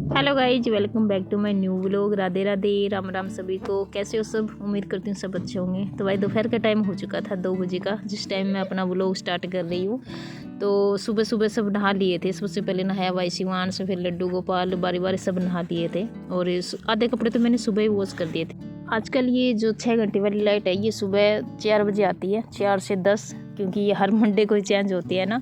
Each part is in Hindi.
Hello guys, welcome back to my new vlog. Radhe Radhe, Ram Ram सभी को। कैसे हो सब? उम्मीद करती हूँ सब अच्छे होंगे। तो भाई दोपहर का टाइम हो चुका था 2 बजे का, जिस टाइम मैं अपना व्लॉग स्टार्ट कर रही हूँ। तो सुबह सुबह सब नहा लिए थे। सबसे पहले नहाया भाई शिवांश, फिर लड्डू गोपाल, बारी बारी सब नहा लिए थे। और आधे कपड़े तो मैंने सुबह ही वॉश कर दिए थे। आजकल ये जो 6 घंटे वाली लाइट है, ये सुबह 4 बजे आती है, 4 से 10, क्योंकि ये हर मंडे को ही चेंज होती है ना।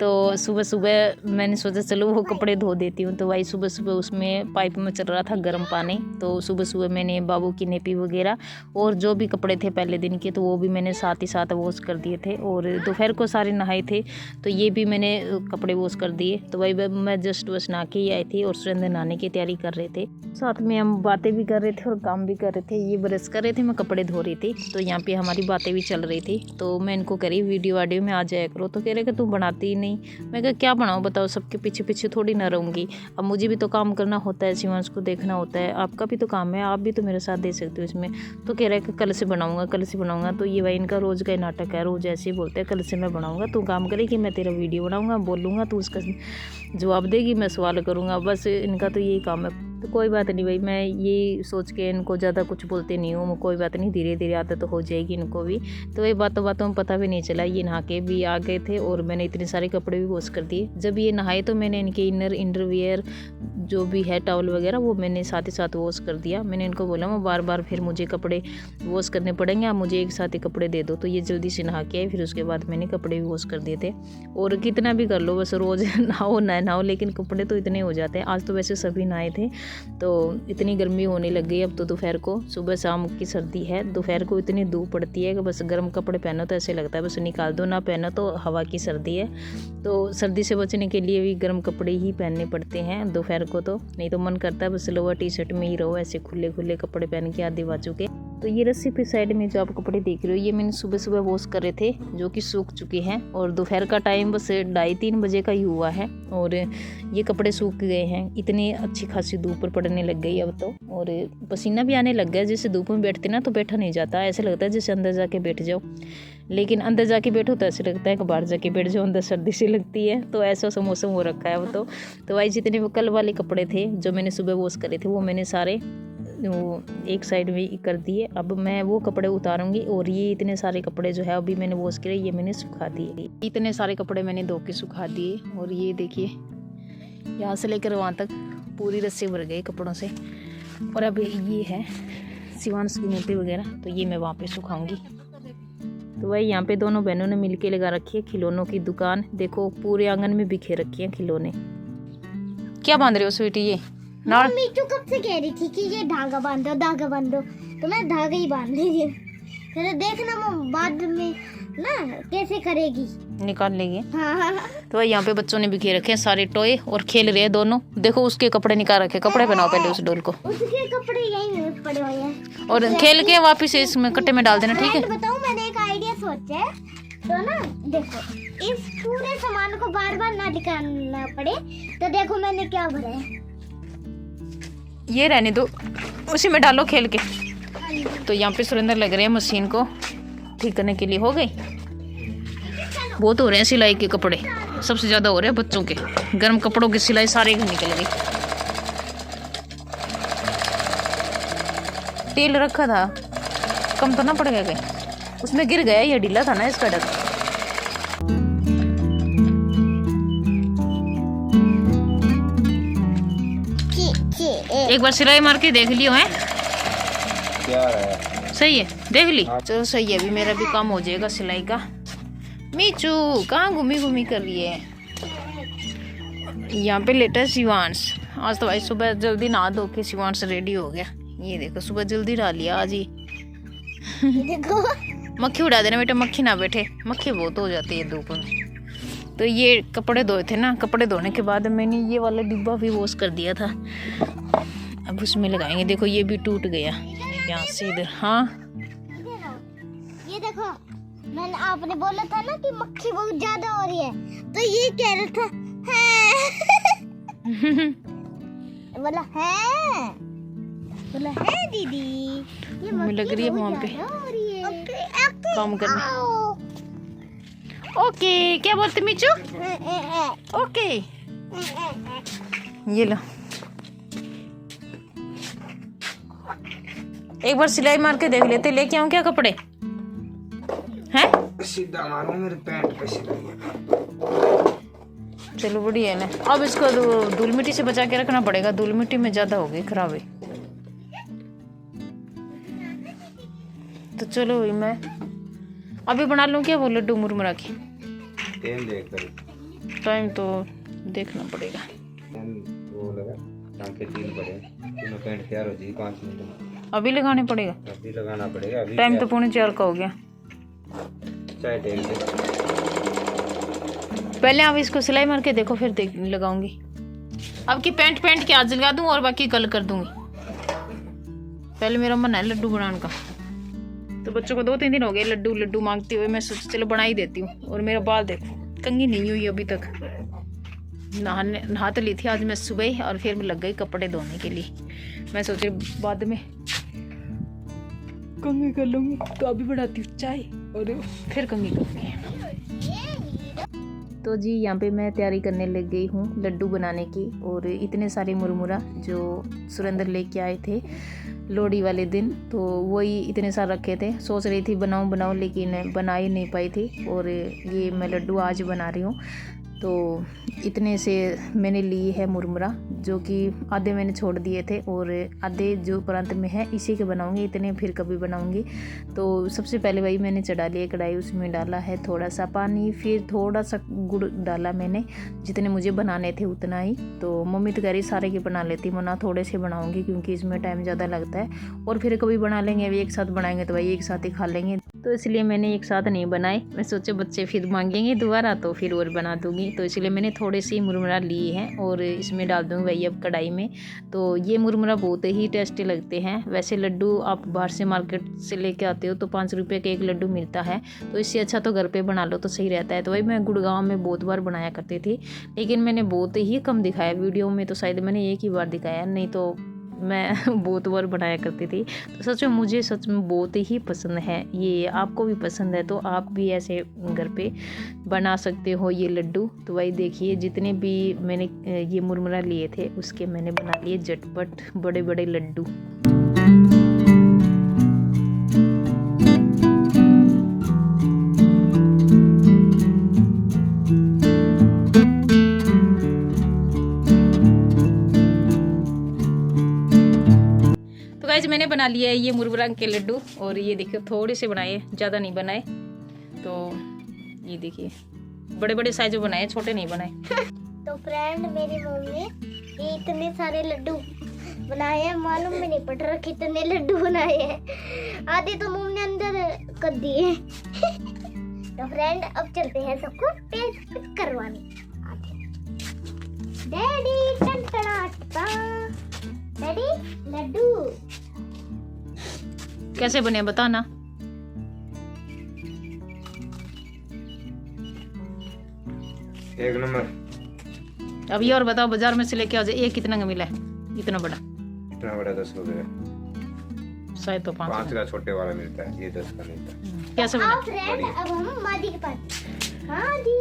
तो सुबह सुबह मैंने सोचा चलो वो कपड़े धो देती हूँ। तो भाई सुबह सुबह उसमें पाइप में चल रहा था गर्म पानी। तो सुबह सुबह मैंने बाबू की नेपी वगैरह और जो भी कपड़े थे पहले दिन के, तो वो भी मैंने साथ ही साथ वॉश कर दिए थे। और दोपहर को सारे नहाए थे, तो ये भी मैंने कपड़े वॉश कर दिए। तो भाई मैं जस्ट बस नहा के ही आई थी और सुरेंद्र नहाने की तैयारी कर रहे थे। साथ में हम बातें भी कर रहे थे और काम भी कर रहे थे। ये ब्रश कर रहे थे, मैं कपड़े धो रही थी। तो यहाँ पे हमारी बातें भी चल रही थी। तो मैं इनको करी वीडियो में आ जाया करो। तो कह रहे कि तू बनाती ही नहीं। मैं कहा क्या बनाऊँ बताओ, सबके पीछे पीछे थोड़ी ना रहूँगी। अब मुझे भी तो काम करना होता है, शिवांश को देखना होता है। आपका भी तो काम है, आप भी तो मेरे साथ दे सकते हो इसमें। तो कह रहा है कि कल से बनाऊँगा, कल से बनाऊँगा। तो ये भाई इनका रोज़ का नाटक है, रोज़ ऐसे ही बोलते हैं कल से मैं बनाऊँगा। तू काम करे कि मैं तेरा वीडियो बनाऊँगा, बोलूँगा, तू उसका जवाब देगी, मैं सवाल करूँगा। बस इनका तो यही काम है। तो कोई बात नहीं भाई, मैं ये सोच के इनको ज़्यादा कुछ बोलते नहीं हूँ। कोई बात नहीं, धीरे धीरे आदत तो हो जाएगी इनको भी। तो ये बातों बातों में पता भी नहीं चला, ये नहा के भी आ गए थे और मैंने इतने सारे कपड़े भी वॉश कर दिए। जब ये नहाए तो मैंने इनके इंडरवियर जो भी है, टॉवल वगैरह, वो मैंने साथ ही साथ वॉश कर दिया। मैंने इनको बोला मैं बार बार फिर मुझे कपड़े वॉश करने पड़ेंगे, आप मुझे एक साथ ही कपड़े दे दो। तो ये जल्दी से नहा के आए, फिर उसके बाद मैंने कपड़े भी वॉश कर दिए थे। और कितना भी कर लो, बस रोज़ नहाओ ना नहाओ, लेकिन कपड़े तो इतने हो जाते हैं। आज तो वैसे सभी नहाए थे। तो इतनी गर्मी होने लग गई अब तो दोपहर को। सुबह शाम की सर्दी है, दोपहर को इतनी धूप पड़ती है कि बस गर्म कपड़े पहनो तो ऐसे लगता है बस निकाल दो, ना पहनो तो हवा की सर्दी है। तो सर्दी से बचने के लिए भी गर्म कपड़े ही पहनने पड़ते हैं दोपहर को। तो नहीं तो मन करता है बस लोअर टी शर्ट में ही रहो, ऐसे खुले खुले कपड़े पहन के आधे बाजू के। तो ये रस्सी पे साइड में जो आप कपड़े देख रहे हो, ये मैंने सुबह सुबह वॉश करे थे, जो कि सूख चुके हैं। और दोपहर का टाइम बस 2:30-3 बजे का ही हुआ है और ये कपड़े सूख गए हैं। इतनी अच्छी खासी धूप पर पड़ने लग गई अब तो, और पसीना भी आने लग गया। जैसे धूप में बैठते ना तो बैठा नहीं जाता, ऐसे लगता है जैसे अंदर जाके बैठ जाओ। लेकिन अंदर जाके बैठो तो ऐसे लगता है कि बाहर जाके बैठ जाओ, अंदर सर्दी सी लगती है। तो ऐसा सा मौसम हो रखा है अब तो भाई जितने वो कल वाले कपड़े थे जो मैंने सुबह वॉश करे थे, वो मैंने सारे वो एक साइड में कर दिए। अब मैं वो कपड़े उतारूंगी। और ये इतने सारे कपड़े जो है अभी मैंने वॉश करे, ये मैंने सुखा दिए। इतने सारे कपड़े मैंने धो के सुखा दिए। और ये देखिए, यहाँ से लेकर वहाँ तक पूरी रस्सी भर गई कपड़ों से। और अब ये है शिवांश की नेपी वगैरह, तो ये मैं वहाँ पे सुखाऊंगी। तो भाई यहाँ पे दोनों बहनों ने मिलके लगा रखी है खिलौनों की दुकान। देखो पूरे आंगन में बिखे रखी है खिलौने। क्या बांध रहे हो स्वीटी? ये मीठू कब से कह रही थी कि ये धागा बांधो धागा बांधो, तो मैं धागा ही बांध रही हूँ। फिर देखना वो बाद में ना कैसे करेगी, निकाल लेंगे। हाँ। तो भाई यहाँ पे बच्चों ने बिखे रखे हैं सारे टॉय और खेल रहे हैं दोनों। देखो उसके कपड़े निकाल रखे, कपड़े पहनाओ पहले उस डोल को। उसके कपड़े यहीं पड़े हुए हैं और खेल के वापस इसमें कट्टे में डाल देना, ठीक है? बताऊँ, मैंने एक आइडिया सोचा है। तो ना देखो, इस पूरे सामान को बार बार ना निकालना पड़े, तो देखो मैंने क्या भरा है। ये रहने दो, उसी में डालो खेल के। तो यहाँ पे सुरेंद्र लग रहे हैं मशीन को ठीक करने के लिए। हो गई, बहुत हो रहे हैं सिलाई के कपड़े, सबसे ज़्यादा हो रहे हैं बच्चों के। गर्म कपड़ों की सिलाई सारे निकल गई। तेल रखा था, कम तो ना पड़ गया कहीं? उसमें गिर गया, ये ढीला था ना इसका डर। एक बार सिलाई मार के देख लियो है क्या है? सही है, देख ली? चलो सही है, अभी मेरा भी काम हो जाएगा सिलाई का। मीचू कहाँ घूमी घूमी कर रही है? यहाँ पे लेटा है शिवांश। आज तो भाई सुबह जल्दी नहा धो के शिवांश रेडी हो गया। ये देखो सुबह जल्दी डाल लिया आज ही। देखो मक्खी उड़ा देना बेटा, मक्खी ना बैठे, मक्खी बहुत हो जाती है धूप में। तो ये कपड़े धोए थे ना, कपड़े धोने के बाद मैंने ये वाला डिब्बा भी वॉश कर दिया था। अब उसमें लगाएंगे। देखो ये भी टूट गया यहाँ से इधर। हाँ ये देखो, मैंने आपने बोला था ना कि मक्खी बहुत ज्यादा हो रही है, तो ये कह रहा था है। बोला है दीदी, ये हमें लग रही है वहाँ पे काम करने। ओके, क्या बोलते मीचू? ओके, ये लो। एक बार सिलाई मार के देख लेते, लेके आऊं क्या कपड़े हैं? सीधा मारो, मेरे पैंट पे सिलाई। चलो बढ़िया है ना। अब इसको धूल मिट्टी से बचा के रखना पड़ेगा, धूल मिट्टी में ज़्यादा हो गई खराब है। तो चलो भाई मैं अभी बना लूँ क्या वो लड्डू मुरमुरा की? टाइम देख कर, टाइम तो देखना पड़ेगा। वो लगा टांके 3 पड़े, तीनों पैंट तैयार हो जाएगी 5 मिनट में। अभी लगाने पड़ेगा? अभी लगाना पड़ेगा। अभी टाइम तो 3:45 का हो गया। चाहे टाइम से पहले आप इसको सिलाई मार के देखो, फिर देख लगाऊंगी। अब की पैंट के आज लगा दूं और बाकी कल कर दूंगी। पहले मेरा मन है लड्डू बनाने का। तो बच्चों को 2-3 दिन हो गए लड्डू मांगते हुए, मैं सोचा चलो बना ही देती हूँ। और मेरा बाल देखो, कंघी नहीं हुई अभी तक। नहा तो ली थी आज मैं सुबह, और फिर मैं लग गई कपड़े धोने के लिए। मैं सोची बाद में कंघी कर लूँगी, तो अभी बनाती हूँ चाय और फिर कंघी करूँगी। तो जी यहाँ पे मैं तैयारी करने लग गई हूँ लड्डू बनाने की। और इतने सारे मुरमुरा जो सुरेंद्र लेके आए थे लोहड़ी वाले दिन, तो वही इतने सारे रखे थे। सोच रही थी बनाऊँ लेकिन बना ही नहीं पाई थी। और ये मैं लड्डू आज बना रही हूँ। तो इतने से मैंने लिए है मुरमुरा, जो कि आधे मैंने छोड़ दिए थे और आधे जो प्रांत में है इसी के बनाऊंगी। इतने फिर कभी बनाऊंगी। तो सबसे पहले वही मैंने चढ़ा लिया कढ़ाई, उसमें डाला है थोड़ा सा पानी, फिर थोड़ा सा गुड़ डाला मैंने, जितने मुझे बनाने थे उतना ही। तो मम्मी तो कह रही सारे के बना लेती, मना थोड़े से बनाऊंगी क्योंकि इसमें टाइम ज़्यादा लगता है। और फिर कभी बना लेंगे, अभी एक साथ बनाएंगे तो भाई एक साथ ही खा लेंगे। तो इसलिए मैंने एक साथ नहीं बनाए। मैं सोचे बच्चे फिर मांगेंगे दोबारा तो फिर और बना दूंगी। तो इसलिए मैंने थोड़े से मुरमुरा लिए हैं और इसमें डाल दूँगी वही अब कढ़ाई में। तो ये मुरमुरा बहुत ही टेस्टी लगते हैं। वैसे लड्डू आप बाहर से मार्केट से लेके आते हो तो 5 रुपये का एक लड्डू मिलता है, तो इससे अच्छा तो घर पे बना लो तो सही रहता है। तो वही मैं गुड़गांव में बहुत बार बनाया करती थी, लेकिन मैंने बहुत ही कम दिखाया वीडियो में। तो शायद मैंने एक ही बार दिखाया, नहीं तो मैं बहुत बार बनाया करती थी। तो सच में मुझे सच में बहुत ही पसंद है ये। आपको भी पसंद है तो आप भी ऐसे घर पे बना सकते हो ये लड्डू। तो वही देखिए जितने भी मैंने ये मुरमुरा लिए थे उसके मैंने बना लिए झटपट बड़े बड़े लड्डू। गाइस मैंने बना लिया है ये मुरमुरा के लड्डू। और ये देखिए थोड़े से बनाए, ज़्यादा नहीं बनाए। तो ये देखिए बड़े बड़े साइज बनाए, छोटे नहीं बनाए। तो फ्रेंड मेरी मम्मी ये इतने सारे लड्डू बनाए हैं, मालूम भी नहीं पड़ रहा कितने लड्डू बनाए हैं। आधे तो मम्मी ने अंदर कर दिए। तो फ्रेंड अब चलते हैं सबको टेस्ट करवाने। डैडी टंटनाटा, डैडी लड्डू कैसे बने बताना। एक नंबर। अब ये और बताओ बाजार में से लेके आओ ये कितना का मिला है? इतना बड़ा? इतना बड़ा 10 रुपये। शायद तो 5 का छोटे वाला मिलता है, ये 10 का मिलता है। कैसे आओ बने? फ्रेंड अब हम मादी के पास। मादी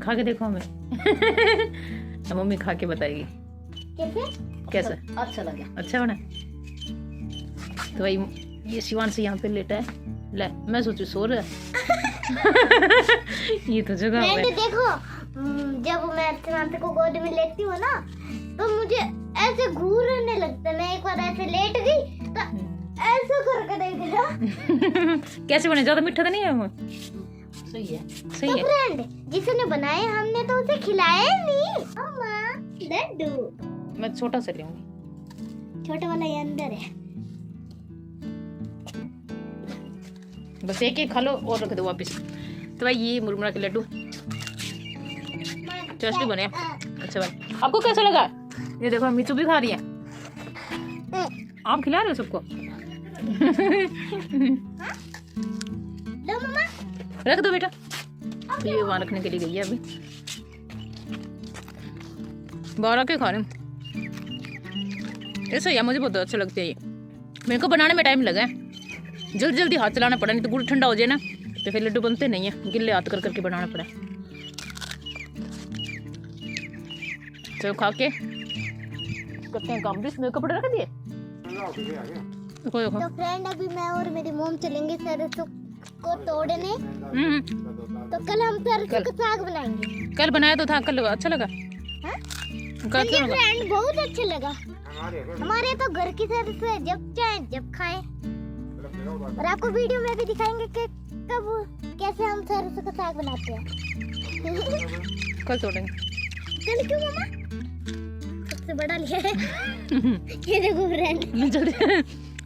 खा के देखो हमें। मम्मी खा के बताएगी कैसा। अच्छा लगा। अच्छा बना। तो भाई ये शिवान से यहाँ पे लेटा है। ले मैं सोचू सो रहा है। ये तो जगह है। देखो जब मैं शिवान को गोद में लेती हूँ ना तो मुझे ऐसे घूरने लगता है। मैं एक बार ऐसे लेट गई तो ऐसे करके देख रहा। कैसे बने? ज्यादा मीठा तो नहीं है? सही है, सही है। फ्रेंड जिसने बनाए हमने तो उसे खिलाया नहीं। अम्मा लड्डू मैं छोटा सा लूंगी, छोटा वाला ये अंदर है। बस एक खा लो और रख दो वापस। तो भाई ये मुरमुरा के लड्डू टेस्टी बने। अच्छा भाई आपको कैसा लगा? ये देखो मिचू भी खा रही है। आप खिला रहे हो सबको? लो मम्मा रख दो बेटा। तो ये वहाँ रखने के लिए गई है अभी। बाहर आके खा रहे हैं। ऐसा यार मुझे बहुत अच्छा लगता है ये। मेरे को बनाने में टाइम लगा है, जल्दी जल्दी हाथ चलाना पड़ा, नहीं तो गुड़ ठंडा हो जाए ना तो फिर लड्डू बनते नहीं है। गिल्ले हाथ कर करके बनाना पड़ा। चलो खा के करते हैं काम। इसमें कपड़े रख दिए। देखो देखो। तो फ्रेंड अभी मैं और मेरी मोम चलेंगे सरसों को तोड़ने। तो कल हम सरसों का साग बनाएंगे। कल बनाया तो था, कल अच्छा लगा। कल चलिए फ्रेंड, बहुत अच्छा लगा। हमारे तो घर की सरसों है, जब चाहे जब खाएं। और आपको वीडियो में भी दिखाएंगे कि कब कैसे हम सरसों का साग बनाते हैं। कल तोड़ेंगे। चल क्यों मामा, सबसे बड़ा लिया है। ये देखो फ्रेंड, जल्दी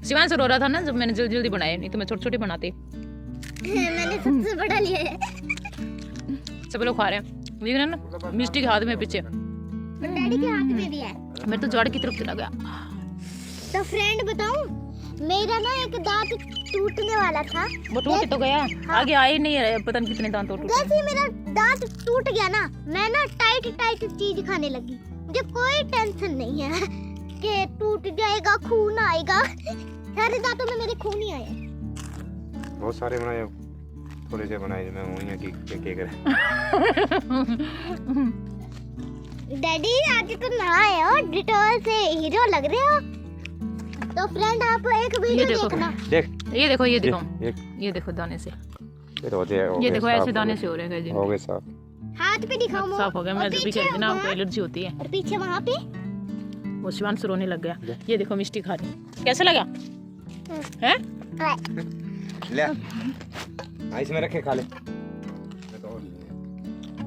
शिवान से रो रहा था ना जब मैंने जल्दी जल्दी बनाए, नहीं तो मैं छोटे छोटे बनाती। मैंने सबसे बड़ा लिया है। सब लोग खा रहे हैं, लेकिन ना मिष्टी के हाथ में पीछे, और डैडी के हाथ में भी है। मैं तो जड़ की तरफ चला गया। तो फ्रेंड बताऊं, मेरा ना एक दांत टूटने वाला था। वो टूट तो गया, आगे आए नहीं रहे, पता नहीं कितने दांत और टूटे। जैसे ही मेरा दांत टूट गया ना, मैं ना टाइट चीज खाने लगी। मुझे कोई टेंशन नहीं है कि टूट जाएगा, खून आएगा। सारे दांतों में मेरे खून ही आए। बहुत सारे बनाए, थोड़े से बनाए मैं वहीं की करे। डैडी आज तो नहाए हो, डिटॉल से हीरो लग रहे हो। तो फ्रेंड आप एक वीडियो देखना। देख ये देखो, ये देखो, ये ये देखो दाने से, ये देखो ऐसे दाने से हो रहे हैं। हो गए साफ। हाथ पे दिखाओ मोम। साफ हो गया। मैं जब भी कहती ना आपको एलर्जी होती है। और पीछे वहाँ पे वो शिवान से रोने लग गया। ये देखो मिष्टी खा रही, कैसा लगा है? ले इसमें रखे खा ले।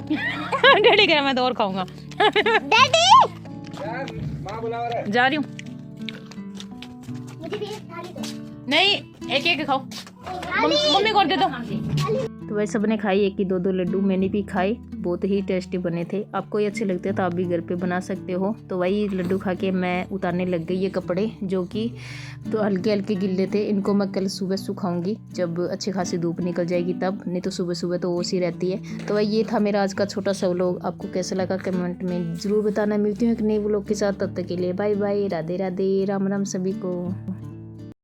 डैडी कह रहा मैं तो और खाऊंगा। डैडी माँ बुला रहा है। जा रही हूँ। मुझे भी एक थाली दो। नहीं, एक एक खाओ, मम्मी को दे दो। तो वैसे सबने खाई, एक ही दो दो लड्डू मैंने भी खाए, बहुत ही टेस्टी बने थे। आपको ये अच्छे लगते हैं तो आप भी घर पे बना सकते हो। तो वही लड्डू खा के मैं उतारने लग गई ये कपड़े, जो कि तो हल्के हल्के गिल्ले थे। इनको मैं कल सुबह सुखाऊंगी जब अच्छी खासी धूप निकल जाएगी तब, नहीं तो सुबह सुबह तो ओस ही रहती है। तो वही ये था मेरा आज का छोटा सा व्लॉग। आपको कैसा लगा कमेंट में ज़रूर बताना। मिलती हूँ एक नए व्लॉग के साथ, तब तक के लिए बाय बाय, राधे राधे, राम राम सभी को।